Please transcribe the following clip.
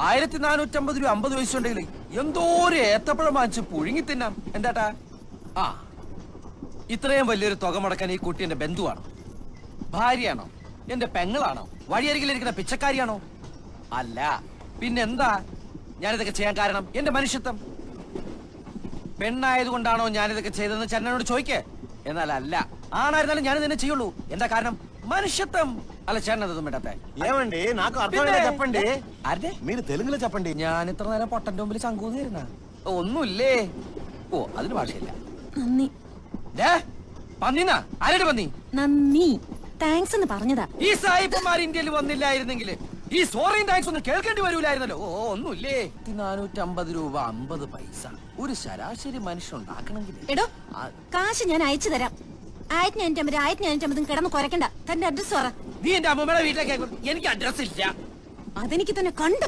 1450 രൂപ 50 പൈസ ഉണ്ടെങ്കിൽ എന്തോ ഒരു ഏത്തപ്പഴം വാങ്ങിച്ച് പുഴുങ്ങി തിന്നാം. എന്താട്ടാ? ആ, ഇത്രയും വലിയൊരു തുക മുടക്കാൻ ഈ കുട്ടി എന്റെ ബന്ധുവാണോ, ഭാര്യയാണോ, എന്റെ പെങ്ങളാണോ, വഴിയരികിലിരിക്കുന്ന പിച്ചക്കാരിയാണോ? അല്ല, പിന്നെന്താ ഞാനിതൊക്കെ ചെയ്യാൻ കാരണം? എന്റെ മനുഷ്യത്വം. പെണ്ണായതുകൊണ്ടാണോ ഞാനിതൊക്കെ ചെയ്തതെന്ന് ചന്നനോട് ചോദിക്കേ. എന്നാൽ അല്ല, ആണായിരുന്നാലും ഞാൻ തന്നെ ചെയ്യുള്ളൂ. എന്താ കാരണം? మనుషత్వం. అలా చేరనదు మిడతే ఏమండి నాకు అర్థమైనా చెప్పండి. అరే మీరు తెలుగులో చెప్పండి. ഞാൻ ഇത്ര നേരം പൊട്ടന്റെ മുമ്പിൽ ചങ്കൂന്നിരുന്ന ഒന്നുമില്ലേ? ഓ അതിന് ഭാഷയില്ല. നന്ദി. പന്നിനാ ആരുടെ പന്നി? നന്ദി, താങ്ക്സ് എന്ന് പറഞ്ഞതാ. ഈ സായിപ്പന്മാർ ഇന്ത്യയിൽ വന്നില്ലായിരുന്നെങ്കിൽ ഈ സോറിയും താങ്ക്സ് ഒന്നും കേൾക്കേണ്ടി വരൂലായിരുന്നല്ലോ. ഓ ഒന്നുമില്ലേ? 450 രൂപ 50 പൈസ ഒരു ശരാശരി മനുഷ്യൻ ഉണ്ടാക്കണമെങ്കിൽ. എടോ കാശ് ഞാൻ അയച്ചു തരാം. 1550 കിടന്ന് കുറയ്ക്കണ്ട. തന്റെ അഡ്രസ് പറ. നീ എന്റെ അമ്മമ്മയുടെ വീട്ടിലേക്ക്. എനിക്ക് അഡ്രസ് ഇല്ല. അതെനിക്ക് തന്നെ കണ്ടു.